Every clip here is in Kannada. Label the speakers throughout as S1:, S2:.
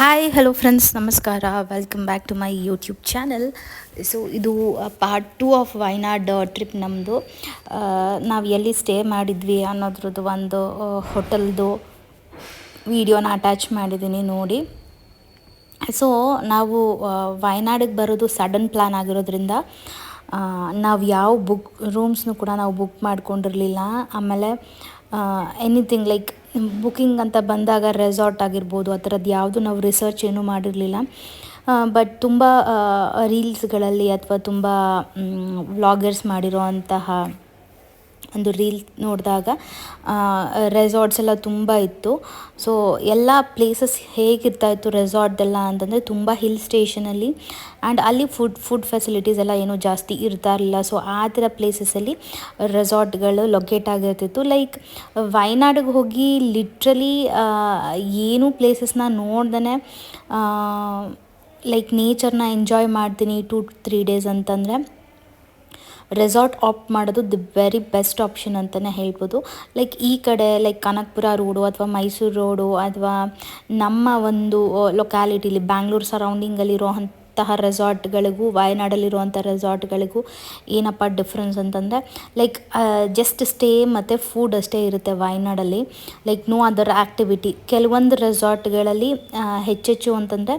S1: ಹಾಯ್ ಹಲೋ ಫ್ರೆಂಡ್ಸ್, ನಮಸ್ಕಾರ. Welcome back to my YouTube channel. So ಇದು ಪಾರ್ಟ್ 2 ಆಫ್ ವಯನಾಡ್ ಟ್ರಿಪ್ ನಮ್ಮದು. ನಾವು ಎಲ್ಲಿ ಸ್ಟೇ ಮಾಡಿದ್ವಿ ಅನ್ನೋದ್ರದ್ದು ಒಂದು ಹೋಟೆಲ್ದು ವಿಡಿಯೋನ ಅಟ್ಯಾಚ್ ಮಾಡಿದ್ದೀನಿ ನೋಡಿ. ಸೊ ನಾವು ವಯನಾಡಿಗೆ ಬರೋದು ಸಡನ್ ಪ್ಲ್ಯಾನ್ ಆಗಿರೋದ್ರಿಂದ ನಾವು ಯಾವ ರೂಮ್ಸ್ನು ಕೂಡ ನಾವು ಬುಕ್ ಮಾಡ್ಕೊಂಡಿರಲಿಲ್ಲ. ಆಮೇಲೆ ಎನಿಥಿಂಗ್ ಲೈಕ್ ಬುಕ್ಕಿಂಗ್ ಅಂತ ಬಂದಾಗ ರೆಸಾರ್ಟ್ ಆಗಿರ್ಬೋದು, ಆ ಥರದ್ದು ಯಾವುದು ನಾವು ರಿಸರ್ಚ್ ಏನೂ ಮಾಡಿರಲಿಲ್ಲ. ಬಟ್ ತುಂಬ ರೀಲ್ಸ್ಗಳಲ್ಲಿ ಅಥವಾ ತುಂಬ ವ್ಲಾಗರ್ಸ್ ಮಾಡಿರೋ ಅಂತಹ ಒಂದು ರೀಲ್ ನೋಡಿದಾಗ ರೆಸಾರ್ಟ್ಸ್ ಎಲ್ಲ ತುಂಬ ಇತ್ತು. ಸೊ ಎಲ್ಲ ಪ್ಲೇಸಸ್ ಹೇಗಿರ್ತಾಯಿತ್ತು ರೆಸಾರ್ಟ್ದೆಲ್ಲ ಅಂತಂದರೆ ತುಂಬ ಹಿಲ್ ಸ್ಟೇಷನಲ್ಲಿ, ಆ್ಯಂಡ್ ಅಲ್ಲಿ ಫುಡ್ ಫೆಸಿಲಿಟೀಸ್ ಎಲ್ಲ ಏನೂ ಜಾಸ್ತಿ ಇರ್ತಾ ಇರಲಿಲ್ಲ. ಸೊ ಆ ಥರ ಪ್ಲೇಸಸಲ್ಲಿ ರೆಸಾರ್ಟ್ಗಳು ಲೊಕೇಟ್ ಆಗಿರ್ತಿತ್ತು. ಲೈಕ್ ವಯನಾಡಿಗೆ ಹೋಗಿ ಲಿಟ್ರಲಿ ಏನೂ ಪ್ಲೇಸಸ್ನ ನೋಡ್ದೇ ಲೈಕ್ ನೇಚರ್ನ ಎಂಜಾಯ್ ಮಾಡ್ತೀನಿ 2-3 ಡೇಸ್ ಅಂತಂದರೆ ರೆಸಾರ್ಟ್ ಆಪ್ಟ್ ಮಾಡೋದು ದಿ ವೆರಿ ಬೆಸ್ಟ್ ಆಪ್ಷನ್ ಅಂತಲೇ ಹೇಳ್ಬೋದು. ಲೈಕ್ ಈ ಕಡೆ ಲೈಕ್ ಕನಕಪುರ ರೋಡು ಅಥವಾ ಮೈಸೂರು ರೋಡು ಅಥವಾ ನಮ್ಮ ಒಂದು ಲೊಕ್ಯಾಲಿಟಿಲಿ ಬ್ಯಾಂಗ್ಳೂರು ಸರೌಂಡಿಂಗಲ್ಲಿರೋ ಅಂತಹ ರೆಸಾರ್ಟ್ಗಳಿಗೂ ವಯನಾಡಲ್ಲಿರುವಂಥ ರೆಸಾರ್ಟ್ಗಳಿಗೂ ಏನಪ್ಪ ಡಿಫ್ರೆನ್ಸ್ ಅಂತಂದರೆ ಲೈಕ್ ಜಸ್ಟ್ ಸ್ಟೇ ಮತ್ತು ಫುಡ್ ಅಷ್ಟೇ ಇರುತ್ತೆ ವಯನಾಡಲ್ಲಿ. Like no other activity. ಕೆಲವೊಂದು ರೆಸಾರ್ಟ್ಗಳಲ್ಲಿ ಹೆಚ್ಚೆಚ್ಚು ಅಂತಂದರೆ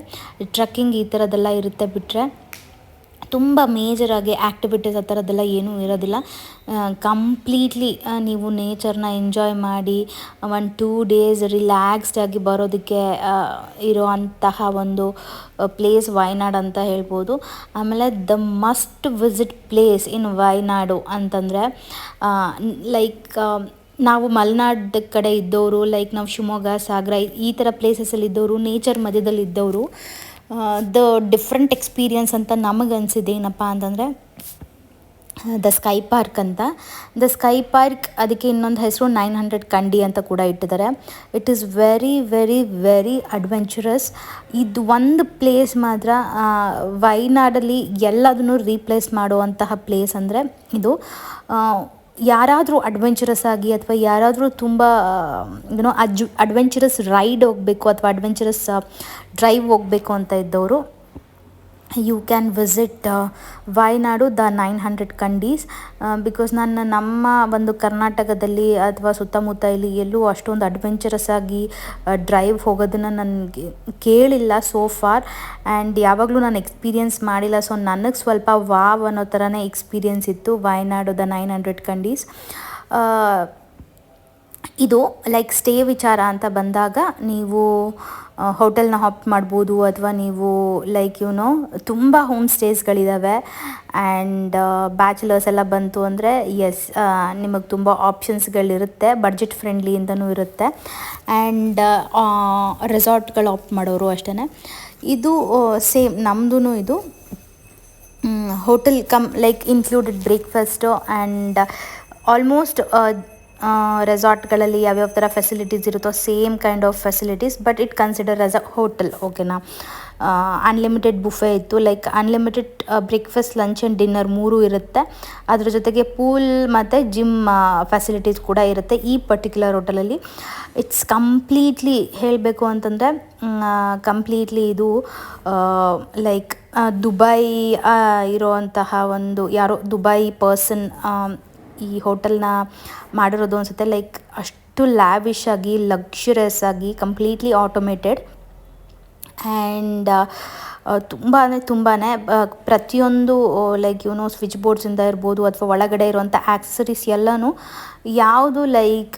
S1: ಟ್ರಕ್ಕಿಂಗ್ ಈ ಥರದ್ದೆಲ್ಲ ಇರುತ್ತೆ. ಬಿಟ್ಟರೆ ತುಂಬ ಮೇಜರಾಗಿ ಆ್ಯಕ್ಟಿವಿಟೀಸ್ ಆ ಥರದ್ದೆಲ್ಲ ಏನೂ ಇರೋದಿಲ್ಲ. ಕಂಪ್ಲೀಟ್ಲಿ ನೀವು ನೇಚರ್ನ ಎಂಜಾಯ್ ಮಾಡಿ 1-2 ಡೇಸ್ ರಿಲ್ಯಾಕ್ಸ್ಡಾಗಿ ಬರೋದಕ್ಕೆ ಇರೋ ಅಂತಹ ಒಂದು ಪ್ಲೇಸ್ ವಯನಾಡ್ ಅಂತ ಹೇಳ್ಬೋದು. ಆಮೇಲೆ the must visit place in Wayanad ಅಂತಂದರೆ ಲೈಕ್ ನಾವು ಮಲೆನಾಡು ಕಡೆ ಇದ್ದವರು, ಲೈಕ್ ನಾವು ಶಿವಮೊಗ್ಗ, ಸಾಗರ ಈ ಥರ ಪ್ಲೇಸಸಲ್ಲಿ ಇದ್ದವರು, ನೇಚರ್ ಮಧ್ಯದಲ್ಲಿ ಇದ್ದವರು, ದ ಡಿಫ್ರೆಂಟ್ ಎಕ್ಸ್ಪೀರಿಯನ್ಸ್ ಅಂತ ನಮಗೆ ಅನಿಸಿದ್ದು ಏನಪ್ಪ ಅಂತಂದರೆ ದ ಸ್ಕೈ ಪಾರ್ಕ್ ಅಂತ. ದ ಸ್ಕೈ ಪಾರ್ಕ್, ಅದಕ್ಕೆ ಇನ್ನೊಂದು ಹೆಸರು 900 ಕಂಡಿ ಅಂತ ಕೂಡ ಇಟ್ಟಿದ್ದಾರೆ. It is very very very adventurous. ಇದು ಒಂದು ಪ್ಲೇಸ್ ಮಾತ್ರ ವಯನಾಡಲ್ಲಿ ಎಲ್ಲದನ್ನು ರೀಪ್ಲೇಸ್ ಮಾಡುವಂತಹ ಪ್ಲೇಸ್ ಅಂದರೆ ಇದು. ಯಾರಾದರೂ ಅಡ್ವೆಂಚರಸ್ ಆಗಿ ಅಥವಾ ಯಾರಾದರೂ ತುಂಬ ಅಡ್ವೆಂಚರಸ್ ರೈಡ್ ಹೋಗಬೇಕು ಅಥವಾ ಅಡ್ವೆಂಚರಸ್ ಡ್ರೈವ್ ಹೋಗಬೇಕು ಅಂತ ಇದ್ದವರು you can visit Wayanad the 900 ಕಂಡೀಸ್. ಬಿಕಾಸ್ ನಮ್ಮ ಒಂದು ಕರ್ನಾಟಕದಲ್ಲಿ ಅಥವಾ ಸುತ್ತಮುತ್ತ ಇಲ್ಲಿ ಎಲ್ಲೂ ಅಷ್ಟೊಂದು ಅಡ್ವೆಂಚರಸ್ ಆಗಿ ಡ್ರೈವ್ ಹೋಗೋದನ್ನು ನನಗೆ ಕೇಳಿಲ್ಲ ಸೋ ಫಾರ್, ಆ್ಯಂಡ್ ಯಾವಾಗಲೂ ನಾನು ಎಕ್ಸ್ಪೀರಿಯೆನ್ಸ್ ಮಾಡಿಲ್ಲ. ಸೊ ನನಗೆ ಸ್ವಲ್ಪ ವಾವ್ ಅನ್ನೋ ಥರನೇ ಎಕ್ಸ್ಪೀರಿಯೆನ್ಸ್ ಇತ್ತು ವಯನಾಡು ದ 900 ಕಂಡೀಸ್. ಇದು ಲೈಕ್ ಸ್ಟೇ ವಿಚಾರ ಅಂತ ಬಂದಾಗ ನೀವು ಹೋಟೆಲ್ನ ಆಪ್ಟ್ ಮಾಡ್ಬೋದು, ಅಥವಾ ನೀವು ಲೈಕ್ ತುಂಬ ಹೋಮ್ ಸ್ಟೇಸ್ಗಳಿದ್ದಾವೆ. ಆ್ಯಂಡ್ ಬ್ಯಾಚುಲರ್ಸ್ ಎಲ್ಲ ಬಂತು ಅಂದರೆ ಎಸ್, ನಿಮಗೆ ತುಂಬ ಆಪ್ಷನ್ಸ್ಗಳಿರುತ್ತೆ. ಬಡ್ಜೆಟ್ ಫ್ರೆಂಡ್ಲಿ ಅಂತಲೂ ಇರುತ್ತೆ. ಆ್ಯಂಡ್ ರೆಸಾರ್ಟ್ಗಳು ಆಪ್ಟ್ ಮಾಡೋರು ಅಷ್ಟೇ. ಇದು ಸೇಮ್ ನಮ್ಮದು ಇದು hotel like included breakfast and almost ರೆಸಾರ್ಟ್ಗಳಲ್ಲಿ ಯಾವ್ಯಾವ ಥರ ಫೆಸಿಲಿಟೀಸ್ ಇರುತ್ತೋ same kind of facilities, but it consider as a hotel. ಓಕೆನಾ. ಅನ್ಲಿಮಿಟೆಡ್ ಬುಫೆ ಇತ್ತು. Like unlimited breakfast, lunch and dinner 3 ಇರುತ್ತೆ. ಅದ್ರ ಜೊತೆಗೆ ಪೂಲ್ ಮತ್ತು ಜಿಮ್ ಫೆಸಿಲಿಟೀಸ್ ಕೂಡ ಇರುತ್ತೆ ಈ ಪರ್ಟಿಕ್ಯುಲರ್ ಹೋಟೆಲಲ್ಲಿ. ಇಟ್ಸ್ ಕಂಪ್ಲೀಟ್ಲಿ ಹೇಳಬೇಕು ಅಂತಂದರೆ ಕಂಪ್ಲೀಟ್ಲಿ ಇದು ಲೈಕ್ ದುಬೈ ಇರೋವಂತಹ ಒಂದು ಯಾರೋ ದುಬೈ ಪರ್ಸನ್ ಈ ಹೋಟೆಲ್ನ ಮಾಡಿರೋದು ಅನಿಸುತ್ತೆ. ಲೈಕ್ ಅಷ್ಟು ಲ್ಯಾವಿಶ್ ಆಗಿ, ಲಕ್ಸುರಿಯಸ್ ಆಗಿ, ಕಂಪ್ಲೀಟ್ಲಿ ಆಟೋಮೇಟೆಡ್. ಆ್ಯಂಡ್ ತುಂಬಾ ಪ್ರತಿಯೊಂದು ಲೈಕ್ ಸ್ವಿಚ್ ಬೋರ್ಡ್ಸಿಂದ ಇರ್ಬೋದು ಅಥವಾ ಒಳಗಡೆ ಇರುವಂಥ ಆಕ್ಸಸರೀಸ್ ಎಲ್ಲನೂ ಯಾವುದು ಲೈಕ್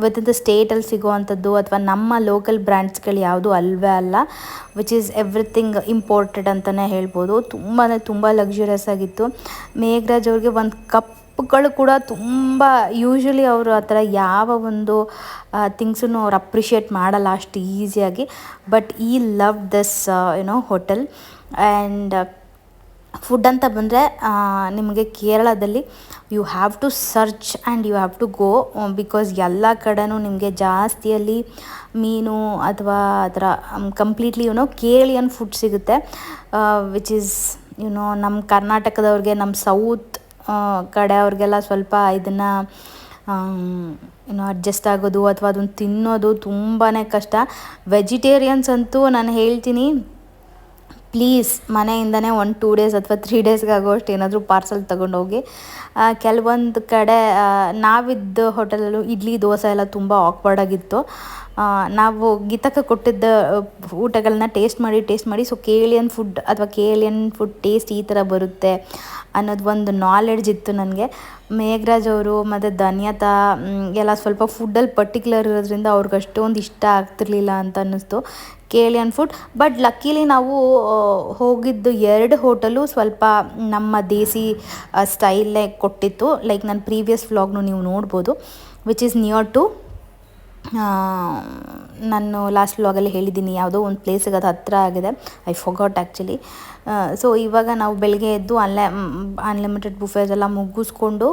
S1: ವಿತ್ ದ ಸ್ಟೇಟಲ್ಲಿ ಸಿಗೋವಂಥದ್ದು ಅಥವಾ ನಮ್ಮ ಲೋಕಲ್ ಬ್ರ್ಯಾಂಡ್ಸ್ಗಳು ಯಾವುದು ಅಲ್ವೇ ಅಲ್ಲ. ವಿಚ್ ಈಸ್ ಎವ್ರಿಥಿಂಗ್ ಇಂಪೋರ್ಟೆಡ್ ಅಂತಲೇ ಹೇಳ್ಬೋದು. ತುಂಬ ಲಕ್ಸುರಿಯಸ್ ಆಗಿತ್ತು. ಮೇಘರಾಜ್ ಅವ್ರಿಗೆ ಒಂದು ಕಪ್ಗಳು ಕೂಡ ತುಂಬ ಯೂಶ್ವಲಿ ಅವರು ಆ ಥರ ಯಾವ ಒಂದು ಥಿಂಗ್ಸನ್ನು ಅವ್ರು ಅಪ್ರಿಷಿಯೇಟ್ ಮಾಡಲ್ಲ ಅಷ್ಟು ಈಸಿಯಾಗಿ. ಬಟ್ ಈ love this hotel. And food ಅಂತ ಬಂದರೆ ನಿಮಗೆ ಕೇರಳದಲ್ಲಿ you have to search and you have to go, because ಎಲ್ಲ ಕಡೆನೂ ನಿಮಗೆ ಜಾಸ್ತಿಯಲ್ಲಿ ಮೀನು ಅಥವಾ ಆ ಥರ ಕಂಪ್ಲೀಟ್ಲಿ ಕೇರಳಿಯನ್ ಫುಡ್ ಸಿಗುತ್ತೆ. ವಿಚ್ ಈಸ್ ನಮ್ಮ ಕರ್ನಾಟಕದವ್ರಿಗೆ, ನಮ್ಮ ಸೌತ್ ಕಡೆ ಅವ್ರಿಗೆಲ್ಲ ಸ್ವಲ್ಪ ಇದನ್ನು ಅಡ್ಜಸ್ಟ್ ಆಗೋದು ಅಥವಾ ಅದನ್ನು ತಿನ್ನೋದು ತುಂಬಾ ಕಷ್ಟ. ವೆಜಿಟೇರಿಯನ್ಸ್ ಅಂತೂ ನಾನು ಹೇಳ್ತೀನಿ, ಪ್ಲೀಸ್ ಮನೆಯಿಂದನೇ 1-2 ಡೇಸ್ ಅಥವಾ 3 ಡೇಸ್ಗಾಗೋಷ್ಟು ಏನಾದರೂ ಪಾರ್ಸಲ್ ತೊಗೊಂಡೋಗಿ. ಕೆಲವೊಂದು ಕಡೆ ನಾವಿದ್ದ ಹೋಟೆಲಲ್ಲೂ ಇಡ್ಲಿ ದೋಸೆ ಎಲ್ಲ ತುಂಬ ಆಕ್ವರ್ಡಾಗಿತ್ತು. ನಾವು ಗೀತಕ್ಕೆ ಕೊಟ್ಟಿದ್ದ ಊಟಗಳನ್ನ ಟೇಸ್ಟ್ ಮಾಡಿ ಸೊ ಕೇಲಿಯನ್ ಫುಡ್ ಅಥವಾ ಕೇಲಿಯನ್ ಫುಡ್ ಟೇಸ್ಟ್ ಈ ಥರ ಬರುತ್ತೆ ಅನ್ನೋದು ಒಂದು ನಾಲೆಡ್ಜ್ ಇತ್ತು ನನಗೆ. ಮೇಘರಾಜ್ ಅವರು ಮತ್ತು ಧನ್ಯತಾ ಎಲ್ಲ ಸ್ವಲ್ಪ ಫುಡ್ಡಲ್ಲಿ ಪರ್ಟಿಕ್ಯುಲರ್ ಇರೋದ್ರಿಂದ ಅವ್ರಿಗೆ ಅಷ್ಟೊಂದು ಇಷ್ಟ ಆಗ್ತಿರ್ಲಿಲ್ಲ ಅಂತ ಅನ್ನಿಸ್ತು ಕೇಲಿಯನ್ ಫುಡ್. ಬಟ್ ಲಕ್ಕಿಲಿ ನಾವು ಹೋಗಿದ್ದು 2 ಹೋಟೆಲು ಸ್ವಲ್ಪ ನಮ್ಮ ದೇಸಿ ಸ್ಟೈಲೇ ಕೊಟ್ಟಿತ್ತು. ಲೈಕ್ ನನ್ನ ಪ್ರೀವಿಯಸ್ ವ್ಲಾಗ್ನು ನೀವು ನೋಡ್ಬೋದು, ವಿಚ್ ಈಸ್ ನಿಯರ್ ಟು, ನಾನು ಲಾಸ್ಟ್ ವ್ಲಾಗಲ್ಲಿ ಹೇಳಿದ್ದೀನಿ ಯಾವುದೋ ಒಂದು ಪ್ಲೇಸಿಗೆ ಅದು ಹತ್ತಿರ ಆಗಿದೆ. I forgot actually. ಸೊ ಇವಾಗ ನಾವು ಬೆಳಗ್ಗೆ ಎದ್ದು ಅಲ್ಲೇ ಅನ್ಲಿಮಿಟೆಡ್ ಬುಫೇಸ್ ಎಲ್ಲ ಮುಗಿಸ್ಕೊಂಡು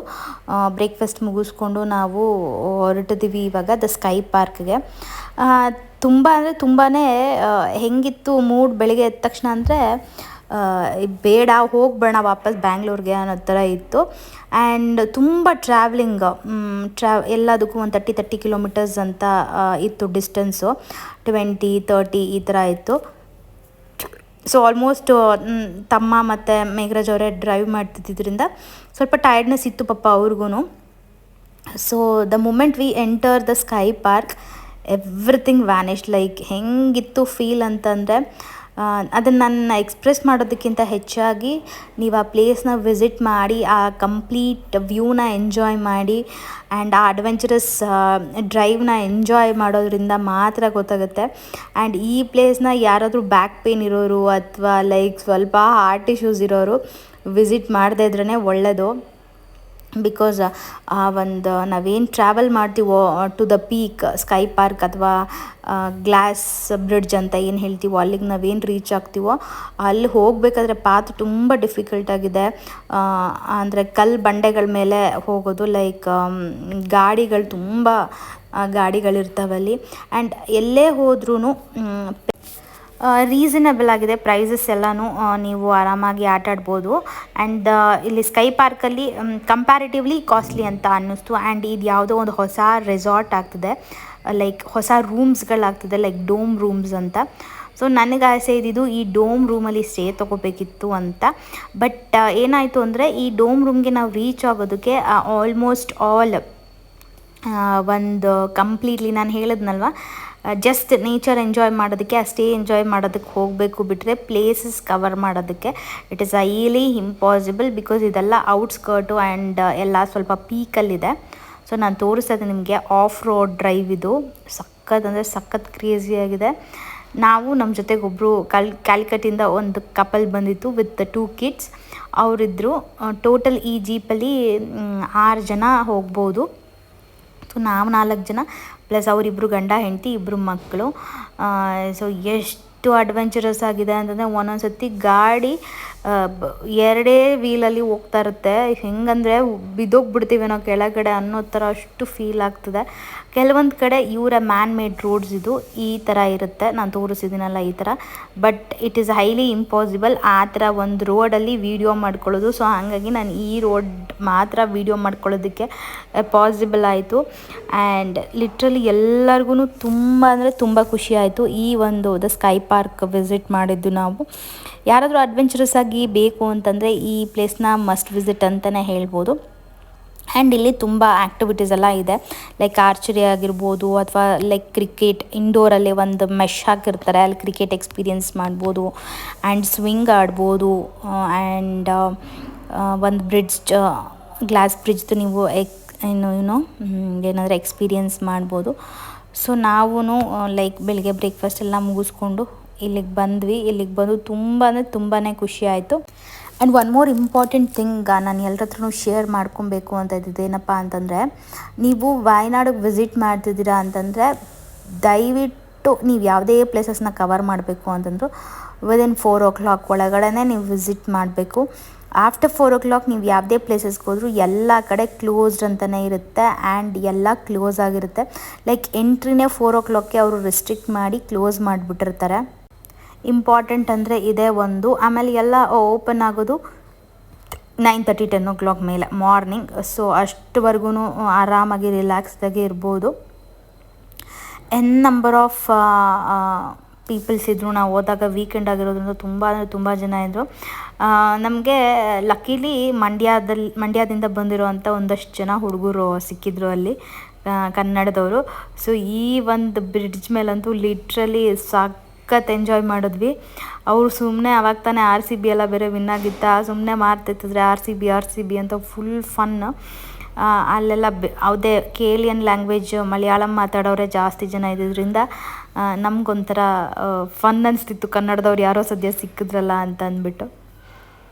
S1: ಬ್ರೇಕ್ಫಾಸ್ಟ್ ಮುಗಿಸ್ಕೊಂಡು ನಾವು ಹೊರಟಿದ್ದೀವಿ ಇವಾಗ ದ ಸ್ಕೈ ಪಾರ್ಕ್ಗೆ. ತುಂಬ ಅಂದರೆ ತುಂಬಾ ಹೆಂಗಿತ್ತು ಮೂಡ್ ಬೆಳಗ್ಗೆ ಎದ್ದ ತಕ್ಷಣ ಅಂದರೆ ಬೇಡ ಹೋಗ್ಬೇಡ ವಾಪಸ್ ಬ್ಯಾಂಗ್ಳೂರ್ಗೆ ಅನ್ನೋ ಥರ ಇತ್ತು. ಆ್ಯಂಡ್ ತುಂಬ ಟ್ರಾವ್ಲಿಂಗ್ ಎಲ್ಲದಕ್ಕೂ ಒಂದು 30 ಕಿಲೋಮೀಟರ್ಸ್ ಅಂತ ಇತ್ತು ಡಿಸ್ಟೆನ್ಸು, 20-30 ಈ ಥರ ಇತ್ತು. ಸೊ ಆಲ್ಮೋಸ್ಟ್ ತಮ್ಮ ಮತ್ತು ಮೇಘರಾಜ್ ಅವರೇ ಡ್ರೈವ್ ಮಾಡ್ತಿದ್ದರಿಂದ ಸ್ವಲ್ಪ ಟಯರ್ಡ್ನೆಸ್ ಇತ್ತು ಪಾಪ ಅವ್ರಿಗೂ. So the moment we enter the sky park, everything vanished. Like ಹೆಂಗಿತ್ತು ಫೀಲ್ ಅಂತಂದರೆ, ಅದನ್ನು ನಾನು ಎಕ್ಸ್ಪ್ರೆಸ್ ಮಾಡೋದಕ್ಕಿಂತ ಹೆಚ್ಚಾಗಿ ನೀವು ಆ ಪ್ಲೇಸ್ನ ವಿಸಿಟ್ ಮಾಡಿ ಆ ಕಂಪ್ಲೀಟ್ ವ್ಯೂನ ಎಂಜಾಯ್ ಮಾಡಿ ಆ್ಯಂಡ್ ಆ ಅಡ್ವೆಂಚರಸ್ ಡ್ರೈವ್ನ ಎಂಜಾಯ್ ಮಾಡೋದ್ರಿಂದ ಮಾತ್ರ ಗೊತ್ತಾಗುತ್ತೆ. ಆ್ಯಂಡ್ ಈ ಪ್ಲೇಸ್ನ ಯಾರಾದರೂ ಬ್ಯಾಕ್ ಪೇನ್ ಇರೋರು ಅಥವಾ ಲೈಕ್ ಸ್ವಲ್ಪ ಹಾರ್ಟ್ ಇಶ್ಯೂಸ್ ಇರೋರು ವಿಸಿಟ್ ಮಾಡದೇ ಇದ್ರೇ ಒಳ್ಳೆಯದು. ಬಿಕಾಸ್ ಆ ಒಂದು ನಾವೇನು ಟ್ರಾವೆಲ್ ಮಾಡ್ತೀವೋ to the peak sky park ಅಥವಾ ಗ್ಲಾಸ್ ಬ್ರಿಡ್ಜ್ ಅಂತ ಏನು ಹೇಳ್ತೀವೋ ಅಲ್ಲಿಗೆ ನಾವೇನು ರೀಚ್ ಆಗ್ತೀವೋ ಅಲ್ಲಿ ಹೋಗಬೇಕಾದ್ರೆ ಪಾತ್ ತುಂಬ ಡಿಫಿಕಲ್ಟಾಗಿದೆ. ಅಂದರೆ ಕಲ್ಲು ಬಂಡೆಗಳ ಮೇಲೆ ಹೋಗೋದು, ಲೈಕ್ ಗಾಡಿಗಳು ತುಂಬ ಗಾಡಿಗಳಿರ್ತಾವಲ್ಲಿ. ಆ್ಯಂಡ್ ಎಲ್ಲೇ ಹೋದ್ರೂ ರೀಸನಬಲ್ ಆಗಿದೆ ಪ್ರೈಸಸ್ ಎಲ್ಲನೂ, ನೀವು ಆರಾಮಾಗಿ ಆಟಾಡ್ಬೋದು. ಆ್ಯಂಡ್ ಇಲ್ಲಿ ಸ್ಕೈ ಪಾರ್ಕಲ್ಲಿ ಕಂಪ್ಯಾರಿಟಿವ್ಲಿ ಕಾಸ್ಟ್ಲಿ ಅಂತ ಅನ್ನಿಸ್ತು. ಆ್ಯಂಡ್ ಇದು ಯಾವುದೋ ಒಂದು ಹೊಸ ರೆಸಾರ್ಟ್ ಆಗ್ತಿದೆ, ಲೈಕ್ ಹೊಸ ರೂಮ್ಸ್ಗಳಾಗ್ತಿದೆ, ಲೈಕ್ ಡೋಮ್ ರೂಮ್ಸ್ ಅಂತ. ಸೊ ನನಗೆ ಆಸೆ ಇದ್ದಿದ್ದು ಈ ಡೋಮ್ ರೂಮಲ್ಲಿ ಸ್ಟೇ ತೊಗೋಬೇಕಿತ್ತು ಅಂತ. ಬಟ್ ಏನಾಯಿತು ಅಂದರೆ ಈ ಡೋಮ್ ರೂಮ್ಗೆ ನಾವು ರೀಚ್ ಆಗೋದಕ್ಕೆ ಆಲ್ಮೋಸ್ಟ್ ಆಲ್ ಒಂದು ಕಂಪ್ಲೀಟ್ಲಿ ನಾನು ಹೇಳಿದ್ನಲ್ವ, ಜಸ್ಟ್ ನೇಚರ್ ಎಂಜಾಯ್ ಮಾಡೋದಕ್ಕೆ ಅಷ್ಟೇ ಎಂಜಾಯ್ ಮಾಡೋದಕ್ಕೆ ಹೋಗಬೇಕು ಬಿಟ್ಟರೆ ಪ್ಲೇಸಸ್ ಕವರ್ ಮಾಡೋದಕ್ಕೆ it is highly impossible. Because ಇದೆಲ್ಲ ಔಟ್ಸ್ಕರ್ಟು ಆ್ಯಂಡ್ ಎಲ್ಲ ಸ್ವಲ್ಪ ಪೀಕಲ್ಲಿದೆ. ಸೊ ನಾನು ತೋರಿಸ್ತಾ ನಿಮಗೆ ಆಫ್ ರೋಡ್ ಡ್ರೈವ್ ಇದು ಸಖತ್ ಅಂದರೆ ಸಖತ್ ಕ್ರೇಜಿಯಾಗಿದೆ. ನಾವು ನಮ್ಮ ಜೊತೆಗೆ ಒಬ್ಬರು ಕ್ಯಾಲಿಕಟ್ಟಿಂದ ಒಂದು ಕಪಲ್ ಬಂದಿತ್ತು ವಿತ್ 2 ಕಿಡ್ಸ್, ಅವರಿದ್ದರು. ಟೋಟಲ್ ಈ ಜೀಪಲ್ಲಿ 6 ಜನ ಹೋಗ್ಬೋದು. ಸೊ ನಾವು 4 ಜನ ಪ್ಲಸ್ ಅವರಿಬ್ಬರು ಗಂಡ ಹೆಂಡತಿ 2 ಮಕ್ಕಳು. ಸೊ ಎಷ್ಟು ಅಡ್ವೆಂಚರಸ್ ಆಗಿದೆ ಅಂತಂದರೆ ಒಂದೊಂದು ಸತಿ ಗಾಡಿ 2 ವೀಲಲ್ಲಿ ಹೋಗ್ತಾ ಇರುತ್ತೆ, ಹೆಂಗಂದರೆ ಬಿದ್ದೋಗ್ಬಿಡ್ತೀವಿ ನಾವು ಕೆಳಗಡೆ ಅನ್ನೋ ಥರ ಅಷ್ಟು ಫೀಲ್ ಆಗ್ತದೆ. ಕೆಲವೊಂದು ಕಡೆ ಇವರ ಮ್ಯಾನ್ ಮೇಡ್ ರೋಡ್ಸ್ ಇದು ಈ ಥರ ಇರುತ್ತೆ, ನಾನು ತೋರಿಸಿದ್ದೀನಲ್ಲ ಈ ಥರ. But it is highly impossible ಆ ಥರ ಒಂದು ರೋಡಲ್ಲಿ ವೀಡಿಯೋ ಮಾಡ್ಕೊಳ್ಳೋದು. ಸೊ ಹಾಗಾಗಿ ನಾನು ಈ ರೋಡ್ ಮಾತ್ರ ವೀಡಿಯೋ ಮಾಡ್ಕೊಳ್ಳೋದಕ್ಕೆ ಪಾಸಿಬಲ್ ಆಯಿತು. ಆ್ಯಂಡ್ ಲಿಟ್ರಲಿ ಎಲ್ಲರಿಗೂ ತುಂಬ ಅಂದರೆ ತುಂಬ ಖುಷಿ ಆಯಿತು ಈ ಒಂದು ದ ಸ್ಕೈ ಪಾರ್ಕ್ ವಿಸಿಟ್ ಮಾಡಿದ್ದು ನಾವು. ಯಾರಾದರೂ ಅಡ್ವೆಂಚರಸ್ ಆಗಿ ಬೇಕು ಅಂತಂದರೆ ಈ ಪ್ಲೇಸ್ನ ಮಸ್ಟ್ ವಿಸಿಟ್ ಅಂತಲೇ ಹೇಳ್ಬೋದು. ಆ್ಯಂಡ್ ಇಲ್ಲಿ ತುಂಬ ಆ್ಯಕ್ಟಿವಿಟೀಸ್ ಎಲ್ಲ ಇದೆ, ಲೈಕ್ ಆರ್ಚರಿ ಆಗಿರ್ಬೋದು ಅಥವಾ ಲೈಕ್ ಕ್ರಿಕೆಟ್ ಇಂಡೋರಲ್ಲಿ ಒಂದು ಮೆಶ್ ಹಾಕಿರ್ತಾರೆ, ಅಲ್ಲಿ ಕ್ರಿಕೆಟ್ ಎಕ್ಸ್ಪೀರಿಯನ್ಸ್ ಮಾಡ್ಬೋದು. ಆ್ಯಂಡ್ ಸ್ವಿಂಗ್ ಆಡ್ಬೋದು. ಆ್ಯಂಡ್ ಒಂದು ಬ್ರಿಡ್ಜ್ ಗ್ಲಾಸ್ ಬ್ರಿಡ್ಜ್ದು ನೀವು ಏನಾದರೂ ಎಕ್ಸ್ಪೀರಿಯನ್ಸ್ ಮಾಡ್ಬೋದು. ಸೊ ನಾವು ಲೈಕ್ ಬೆಳಿಗ್ಗೆ ಬ್ರೇಕ್ಫಾಸ್ಟ್ ಎಲ್ಲ ಮುಗಿಸ್ಕೊಂಡು ಇಲ್ಲಿಗೆ ಬಂದ್ವಿ. ಇಲ್ಲಿಗೆ ಬಂದು ತುಂಬ ಅಂದರೆ ತುಂಬಾ ಖುಷಿ ಆಯಿತು. And one more important thing ನಾನು ಎಲ್ಲರ ಹತ್ರನೂ ಶೇರ್ ಮಾಡ್ಕೊಬೇಕು ಅಂತ ಇದ್ದಿದ್ದೇನಪ್ಪ ಅಂತಂದರೆ, ನೀವು ವಾಯನಾಡಿಗೆ ವಿಸಿಟ್ ಮಾಡ್ತಿದ್ದೀರಾ ಅಂತಂದರೆ ದಯವಿಟ್ಟು ನೀವು ಯಾವುದೇ ಪ್ಲೇಸಸ್ನ ಕವರ್ ಮಾಡಬೇಕು ಅಂತಂದ್ರು ವಿದಿನ್ 4 o'clock ಒಳಗಡೆ ನೀವು ವಿಸಿಟ್ ಮಾಡಬೇಕು. ಆಫ್ಟರ್ 4 o'clock ನೀವು ಯಾವುದೇ ಪ್ಲೇಸಸ್ಗೆ ಹೋದರೂ ಎಲ್ಲ ಕಡೆ ಕ್ಲೋಸ್ಡ್ ಅಂತಲೇ ಇರುತ್ತೆ ಆ್ಯಂಡ್ ಎಲ್ಲ ಕ್ಲೋಸ್ ಆಗಿರುತ್ತೆ. ಲೈಕ್ ಎಂಟ್ರಿನೇ 4 o'clockಗೆ ಅವರು ರೆಸ್ಟ್ರಿಕ್ಟ್ ಮಾಡಿ ಕ್ಲೋಸ್ ಮಾಡಿಬಿಟ್ಟಿರ್ತಾರೆ. ಇಂಪಾರ್ಟೆಂಟ್ ಅಂದರೆ ಇದೇ ಒಂದು. ಆಮೇಲೆ ಎಲ್ಲ ಓಪನ್ ಆಗೋದು 9:30-10 ಮೇಲೆ ಮಾರ್ನಿಂಗ್. ಸೊ ಅಷ್ಟುವರೆಗೂ ಆರಾಮಾಗಿ ರಿಲ್ಯಾಕ್ಸ್ದಾಗೆ ಇರ್ಬೋದು. ಎನ್ ನಂಬರ್ ಆಫ್ ಪೀಪಲ್ಸ್ ಇದ್ದರು. ನಾವು ಹೋದಾಗ ವೀಕೆಂಡ್ ಆಗಿರೋದ್ರಿಂದ ತುಂಬ ಅಂದರೆ ತುಂಬ ಜನ ಇದ್ದರು. ನಮಗೆ ಲಕ್ಕಿಲಿ ಮಂಡ್ಯದಿಂದ ಬಂದಿರೋವಂಥ ಒಂದಷ್ಟು ಜನ ಹುಡುಗರು ಸಿಕ್ಕಿದ್ರು ಅಲ್ಲಿ, ಕನ್ನಡದವರು. ಸೊ ಈ ಒಂದು ಬ್ರಿಡ್ಜ್ ಮೇಲಂತೂ ಲಿಟ್ರಲಿ ಸಖತ್ ಎಂಜಾಯ್ ಮಾಡಿದ್ವಿ. ಅವರು ಸುಮ್ಮನೆ ಅವಾಗ ತಾನೇ RCB ಎಲ್ಲ ಬೇರೆ ವಿನ್ ಆಗಿತ್ತಾ, ಸುಮ್ಮನೆ ಮಾರ್ತಿತ್ತಿದ್ರೆ RCB ಅಂತ ಫುಲ್ ಫನ್. ಅಲ್ಲೆಲ್ಲ ಯಾವುದೇ ಕೇಲಿಯನ್ ಲ್ಯಾಂಗ್ವೇಜ್ ಮಲಯಾಳಂ ಮಾತಾಡೋರೆ ಜಾಸ್ತಿ ಜನ ಇದ್ದಿದ್ದರಿಂದ ನಮಗೊಂಥರ ಫನ್ ಅನಿಸ್ತಿತ್ತು, ಕನ್ನಡದವ್ರು ಯಾರೋ ಸದ್ಯ ಸಿಕ್ಕಿದ್ರಲ್ಲ ಅಂತ ಅಂದ್ಬಿಟ್ಟು.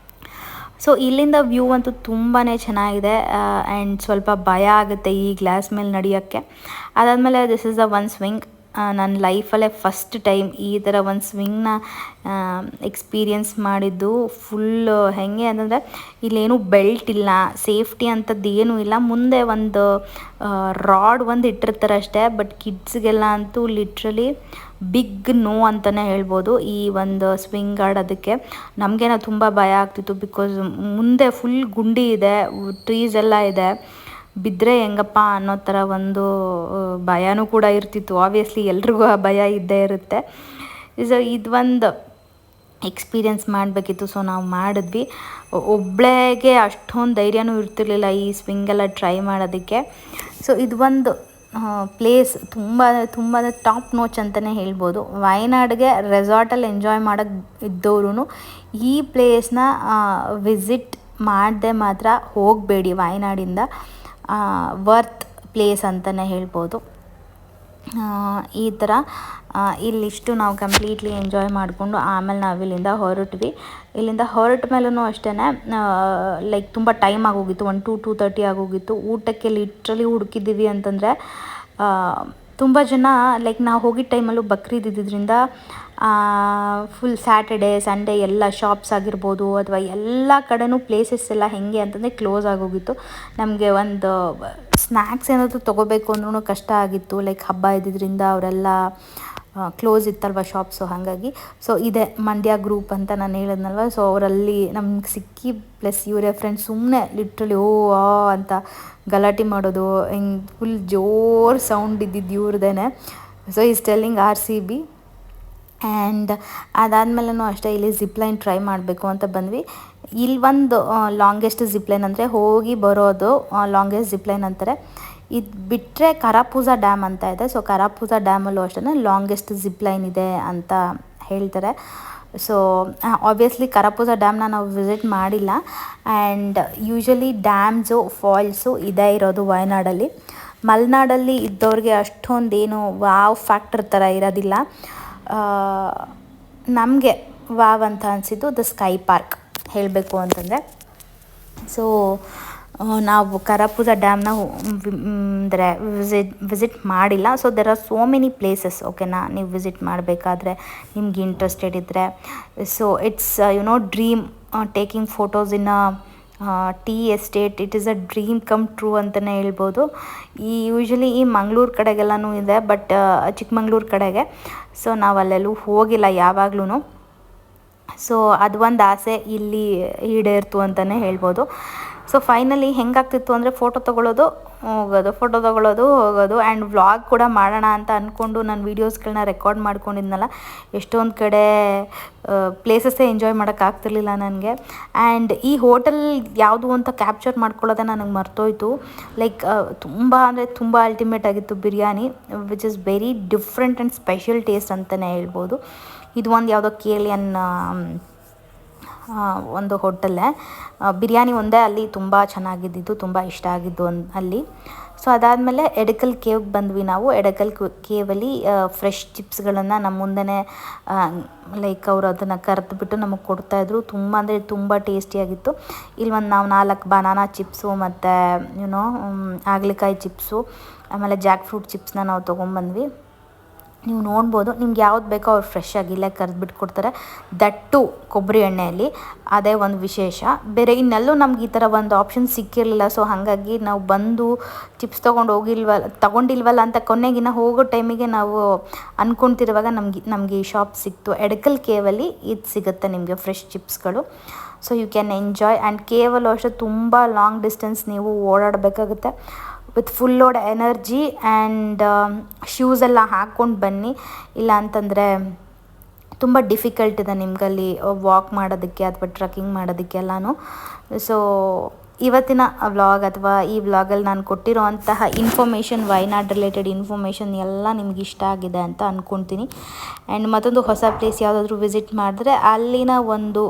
S1: ಸೊ ಇಲ್ಲಿಂದ ವ್ಯೂ ಅಂತೂ ತುಂಬಾ ಚೆನ್ನಾಗಿದೆ. ಆ್ಯಂಡ್ ಸ್ವಲ್ಪ ಭಯ ಆಗುತ್ತೆ ಈ ಗ್ಲಾಸ್ ಮೇಲೆ ನಡೆಯೋಕ್ಕೆ. ಅದಾದಮೇಲೆ this is the one swing. ನನ್ನ ಲೈಫಲ್ಲೇ ಫಸ್ಟ್ ಟೈಮ್ ಈ ಥರ ಒಂದು ಸ್ವಿಂಗ್ನ ಎಕ್ಸ್ಪೀರಿಯನ್ಸ್ ಮಾಡಿದ್ದು. ಫುಲ್ಲು ಹೇಗೆ ಅಂತಂದರೆ ಇಲ್ಲೇನೂ ಬೆಲ್ಟ್ ಇಲ್ಲ, ಸೇಫ್ಟಿ ಅಂಥದ್ದು ಏನೂ ಇಲ್ಲ. ಮುಂದೆ ಒಂದು ರಾಡ್ ಒಂದು ಇಟ್ಟಿರ್ತಾರೆ ಅಷ್ಟೇ. ಬಟ್ ಕಿಡ್ಸ್ಗೆಲ್ಲ ಅಂತೂ ಲಿಟ್ರಲಿ ಬಿಗ್ ನೋ ಅಂತಲೇ ಹೇಳ್ಬೋದು ಈ ಒಂದು ಸ್ವಿಂಗ್ ಆಡೋದಕ್ಕೆ. ನಮಗೇನೋ ತುಂಬ ಭಯ ಆಗ್ತಿತ್ತು, ಬಿಕಾಸ್ ಮುಂದೆ ಫುಲ್ ಗುಂಡಿ ಇದೆ, ಟ್ರೀಸ್ ಎಲ್ಲ ಇದೆ, ಬಿದ್ದರೆ ಹೆಂಗಪ್ಪ ಅನ್ನೋ ಥರ ಒಂದು ಭಯನೂ ಕೂಡ ಇರ್ತಿತ್ತು. ಆಬ್ವಿಯಸ್ಲಿ ಎಲ್ರಿಗೂ ಆ ಭಯ ಇದ್ದೇ ಇರುತ್ತೆ. ಸೊ ಇದೊಂದು ಎಕ್ಸ್ಪೀರಿಯೆನ್ಸ್ ಮಾಡಬೇಕಿತ್ತು. ಸೊ ನಾವು ಮಾಡಿದ್ವಿ. ಒಬ್ಬಳಿಗೆ ಅಷ್ಟೊಂದು ಧೈರ್ಯನೂ ಇರ್ತಿರ್ಲಿಲ್ಲ ಈ ಸ್ವಿಂಗೆಲ್ಲ ಟ್ರೈ ಮಾಡೋದಕ್ಕೆ. ಸೊ ಇದು ಒಂದು ಪ್ಲೇಸ್ ತುಂಬ ಟಾಪ್ ನೋಚ್ ಅಂತಲೇ ಹೇಳ್ಬೋದು. ವಯನಾಡಿಗೆ ರೆಸಾರ್ಟಲ್ಲಿ ಎಂಜಾಯ್ ಮಾಡೋಕ್ಕೆ ಇದ್ದವ್ರು ಈ ಪ್ಲೇಸ್ನ ವಿಸಿಟ್ ಮಾಡದೆ ಮಾತ್ರ ಹೋಗಬೇಡಿ. ವಯನಾಡಿಂದ ವರ್ತ್ ಪ್ಲೇಸ್ ಅಂತಲೇ ಹೇಳ್ಬೋದು. ಈ ಥರ ಇಲ್ಲಿಷ್ಟು ನಾವು ಕಂಪ್ಲೀಟ್ಲಿ ಎಂಜಾಯ್ ಮಾಡಿಕೊಂಡು ಆಮೇಲೆ ನಾವು ಇಲ್ಲಿಂದ ಹೊರಟ್ವಿ. ಇಲ್ಲಿಂದ ಹೊರಟ ಮೇಲೂ ಅಷ್ಟೇ ಲೈಕ್ ತುಂಬ ಟೈಮ್ ಆಗೋಗಿತ್ತು, 2:30 ಆಗೋಗಿತ್ತು. ಊಟಕ್ಕೆ ಲಿಟ್ರಲಿ ಹುಡುಕಿದ್ದೀವಿ ಅಂತಂದರೆ ತುಂಬ ಜನ ಲೈಕ್ ನಾವು ಹೋಗಿದ್ದ ಟೈಮಲ್ಲೂ ಬಕ್ರೀದ್ ಇದ್ದಿದ್ದರಿಂದ ಫುಲ್ ಸ್ಯಾಟರ್ಡೇ ಸಂಡೇ ಎಲ್ಲ ಶಾಪ್ಸ್ ಆಗಿರ್ಬೋದು ಅಥವಾ ಎಲ್ಲ ಕಡೆನೂ ಪ್ಲೇಸಸ್ ಎಲ್ಲ ಹೇಗೆ ಅಂತಂದರೆ ಕ್ಲೋಸ್ ಆಗೋಗಿತ್ತು. ನಮಗೆ ಒಂದು ಸ್ನ್ಯಾಕ್ಸ್ ಏನಾದರೂ ತೊಗೋಬೇಕು ಅಂದ್ರೂ ಕಷ್ಟ ಆಗಿತ್ತು. ಲೈಕ್ ಹಬ್ಬ ಇದ್ದಿದ್ದರಿಂದ ಅವರೆಲ್ಲ ಕ್ಲೋಸ್ ಇತ್ತಲ್ವ ಶಾಪ್ಸು, ಹಾಗಾಗಿ. ಸೊ ಇದೆ ಮಂಡ್ಯ ಗ್ರೂಪ್ ಅಂತ ನಾನು ಹೇಳಿದ್ನಲ್ವ. ಸೊ ಅವರಲ್ಲಿ ನಮ್ಗೆ ಸಿಕ್ಕಿ ಪ್ಲಸ್ ಇವರೇ ಫ್ರೆಂಡ್ಸ್ ಸುಮ್ಮನೆ ಲಿಟ್ರಲಿ ಅಂತ ಗಲಾಟೆ ಮಾಡೋದು, ಹಿಂಗೆ ಫುಲ್ ಜೋರು ಸೌಂಡ್ ಇದ್ದಿದ್ದು ಇವ್ರದ್ದೇನೆ. So is telling RCB. And ಅದಾದಮೇಲೂ ಅಷ್ಟೇ ಇಲ್ಲಿ ಜಿಪ್ಲೈನ್ ಟ್ರೈ ಮಾಡಬೇಕು ಅಂತ ಬಂದ್ವಿ. ಇಲ್ಲಿ ಒಂದು ಲಾಂಗೆಸ್ಟ್ ಜಿಪ್ಲೈನ್ ಅಂದರೆ ಹೋಗಿ ಬರೋದು ಲಾಂಗೆಸ್ಟ್ ಜಿಪ್ಲೈನ್ ಅಂತಾರೆ. ಇದು ಬಿಟ್ಟರೆ ಕರಾಪೂಜ ಡ್ಯಾಮ್ ಅಂತ ಇದೆ. ಸೊ ಕರಾಪೂಜ ಡ್ಯಾಮಲ್ಲೂ ಅಷ್ಟೇ ಲಾಂಗೆಸ್ಟ್ ಜಿಪ್ಲೈನ್ ಇದೆ ಅಂತ ಹೇಳ್ತಾರೆ. ಸೊ ಆಬ್ವಿಯಸ್ಲಿ ಕರಾಪೂಜ ಡ್ಯಾಮ್ನ ನಾವು ವಿಸಿಟ್ ಮಾಡಿಲ್ಲ. ಆ್ಯಂಡ್ ಯೂಶ್ವಲಿ ಡ್ಯಾಮ್ಸು ಫಾಲ್ಸು ಇದೇ ಇರೋದು ವಯನಾಡಲ್ಲಿ. ಮಲೆನಾಡಲ್ಲಿ ಇದ್ದವ್ರಿಗೆ ಅಷ್ಟೊಂದೇನು ವಾವ್ ಫ್ಯಾಕ್ಟರ್ ಥರ ಇರೋದಿಲ್ಲ. ನಮಗೆ ವಾವ್ ಅಂತ ಅನಿಸಿದ್ದು ದ ಸ್ಕೈ ಪಾರ್ಕ್ ಹೇಳಬೇಕು ಅಂತಂದರೆ. ಸೊ ನಾವು ಕರಾಪೂಜ ಡ್ಯಾಮ್ನ ಅಂದರೆ ವಿಸಿಟ್ ಮಾಡಿಲ್ಲ. So there are so many places, ಓಕೆನಾ, ನೀವು ವಿಸಿಟ್ ಮಾಡಬೇಕಾದ್ರೆ ನಿಮ್ಗೆ ಇಂಟ್ರೆಸ್ಟೆಡ್ ಇದ್ದರೆ. So it's dream taking photos in tea estate. It is a dream come true ಅಂತಲೇ ಹೇಳ್ಬೋದು. ಯೂಶ್ವಲಿ ಈ ಮಂಗಳೂರು ಕಡೆಗೆಲ್ಲನೂ ಇದೆ, ಬಟ್ ಚಿಕ್ಕಮಂಗ್ಳೂರು ಕಡೆಗೆ. ಸೊ ನಾವು ಅಲ್ಲೆಲ್ಲೂ ಹೋಗಿಲ್ಲ ಯಾವಾಗ್ಲೂ. ಸೊ ಅದು ಒಂದು ಆಸೆ ಇಲ್ಲಿ ಈಡೇರ್ತು ಅಂತಲೇ ಹೇಳ್ಬೋದು. ಸೊ ಫೈನಲಿ ಹೆಂಗಾಗ್ತಿತ್ತು ಅಂದರೆ ಫೋಟೋ ತೊಗೊಳ್ಳೋದು ಹೋಗೋದು ಆ್ಯಂಡ್ ವ್ಲಾಗ್ ಕೂಡ ಮಾಡೋಣ ಅಂತ ಅಂದ್ಕೊಂಡು ನಾನು ವೀಡಿಯೋಸ್ಗಳನ್ನ ರೆಕಾರ್ಡ್ ಮಾಡ್ಕೊಂಡಿದ್ನಲ್ಲ, ಎಷ್ಟೊಂದು ಕಡೆ ಪ್ಲೇಸಸ್ಸೇ ಎಂಜಾಯ್ ಮಾಡೋಕ್ಕಾಗ್ತಿರ್ಲಿಲ್ಲ ನನಗೆ. ಆ್ಯಂಡ್ ಈ ಹೋಟೆಲ್ ಯಾವುದು ಅಂತ ಕ್ಯಾಪ್ಚರ್ ಮಾಡ್ಕೊಳ್ಳೋದೇ ನನಗೆ ಮರ್ತೋಯ್ತು. ಲೈಕ್ ತುಂಬ ಅಂದರೆ ತುಂಬ ಅಲ್ಟಿಮೇಟ್ ಆಗಿತ್ತು biryani, which is very different and special taste ಅಂತಲೇ ಹೇಳ್ಬೋದು. ಇದು ಒಂದು ಯಾವುದೋ ಕೇಲಿಯನ್ ಒಂದು ಹೋಟೆಲ್ಲೇ. ಬಿರಿಯಾನಿ ಒಂದೇ ಅಲ್ಲಿ ತುಂಬ ಚೆನ್ನಾಗಿದ್ದಿದ್ದು, ತುಂಬ ಇಷ್ಟ ಆಗಿದ್ದು ಅಲ್ಲಿ. ಸೊ ಅದಾದಮೇಲೆ ಎಡಕಲ್ ಕೇವ್ಗೆ ಬಂದ್ವಿ ನಾವು. ಎಡಕಲ್ ಕೇವಲ್ಲಿ ಫ್ರೆಶ್ ಚಿಪ್ಸ್ಗಳನ್ನು ನಮ್ಮ ಮುಂದೆನೇ ಲೈಕ್ ಅವರು ಅದನ್ನು ಕರೆದುಬಿಟ್ಟು ನಮಗೆ ಕೊಡ್ತಾಯಿದ್ರು. ತುಂಬ ಅಂದರೆ ತುಂಬ ಟೇಸ್ಟಿಯಾಗಿತ್ತು. ಇಲ್ಲಿ ಒಂದು ನಾವು 4 ಬನಾನಾ ಚಿಪ್ಸು ಮತ್ತು ಹಾಗಲಕಾಯಿ ಚಿಪ್ಸು ಆಮೇಲೆ ಜಾಕ್ ಫ್ರೂಟ್ ಚಿಪ್ಸ್ನ ನಾವು ತೊಗೊಂಬಂದ್ವಿ. ನೀವು ನೋಡ್ಬೋದು. ನಿಮ್ಗೆ ಯಾವ್ದು ಬೇಕೋ ಅವ್ರು ಫ್ರೆಶ್ ಆಗಿ ಇಲ್ಲೇ ಕರೆದ್ಬಿಟ್ಟು ಕೊಡ್ತಾರೆ. ದಟ್ಟು ಕೊಬ್ಬರಿ ಎಣ್ಣೆಯಲ್ಲಿ, ಅದೇ ಒಂದು ವಿಶೇಷ. ಬೇರೆ ಇನ್ನೆಲ್ಲೂ ನಮ್ಗೆ ಈ ಥರ ಒಂದು ಆಪ್ಷನ್ ಸಿಕ್ಕಿರಲಿಲ್ಲ. ಸೊ ಹಾಗಾಗಿ ನಾವು ಬಂದು ಚಿಪ್ಸ್ ತಗೊಂಡಿಲ್ವಲ್ಲ ಅಂತ ಕೊನೆಗಿನ ಹೋಗೋ ಟೈಮಿಗೆ ನಾವು ಅಂದ್ಕೊತಿರುವಾಗ ನಮಗೆ ಈ ಶಾಪ್ ಸಿಕ್ತು. ಎಡಕಲ್ ಕೇವಲ್ಲಿ ಇದು ಸಿಗುತ್ತೆ ನಿಮಗೆ ಫ್ರೆಶ್ ಚಿಪ್ಸ್ಗಳು. So you can enjoy. And ಕೇವಲ ಅಷ್ಟೇ ತುಂಬ ಲಾಂಗ್ ಡಿಸ್ಟೆನ್ಸ್ ನೀವು ಓಡಾಡಬೇಕಾಗುತ್ತೆ. With full load energy and ಶೂಸೆಲ್ಲ ಹಾಕ್ಕೊಂಡು ಬನ್ನಿ. ಇಲ್ಲ ಅಂತಂದರೆ ತುಂಬ ಡಿಫಿಕಲ್ಟ್ ಇದೆ ನಿಮಗಲ್ಲಿ ವಾಕ್ ಮಾಡೋದಕ್ಕೆ ಅಥವಾ ಟ್ರಕ್ಕಿಂಗ್ ಮಾಡೋದಕ್ಕೆಲ್ಲನೂ. ಸೊ ಇವತ್ತಿನ ವ್ಲಾಗ್ ಅಥವಾ ಈ ವ್ಲಾಗಲ್ಲಿ ನಾನು ಕೊಟ್ಟಿರೋ ಅಂತಹ ಇನ್ಫಾರ್ಮೇಷನ್, ವಯನಾಡ್ ರಿಲೇಟೆಡ್ ಇನ್ಫಾರ್ಮೇಷನ್ ಎಲ್ಲ ನಿಮ್ಗೆ ಇಷ್ಟ ಆಗಿದೆ ಅಂತ ಅಂದ್ಕೊತೀನಿ. ಆ್ಯಂಡ್ ಮತ್ತೊಂದು ಹೊಸ ಪ್ಲೇಸ್ ಯಾವುದಾದ್ರೂ ವಿಸಿಟ್ ಮಾಡಿದ್ರೆ ಅಲ್ಲಿನ ಒಂದು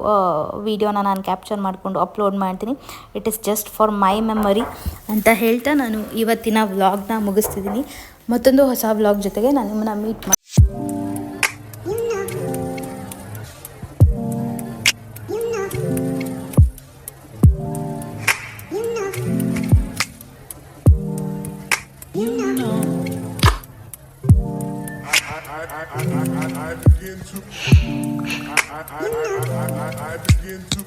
S1: ವಿಡಿಯೋನ ನಾನು ಕ್ಯಾಪ್ಚರ್ ಮಾಡಿಕೊಂಡು ಅಪ್ಲೋಡ್ ಮಾಡ್ತೀನಿ. It is just for my memory ಅಂತ ಹೇಳ್ತಾ ನಾನು ಇವತ್ತಿನ ವ್ಲಾಗ್ನ ಮುಗಿಸ್ತಿದ್ದೀನಿ. ಮತ್ತೊಂದು ಹೊಸ ವ್ಲಾಗ್ ಜೊತೆಗೆ ನಾನು ನಿಮ್ಮನ್ನ ಮೀಟ್ ಮಾಡಿ
S2: I begin to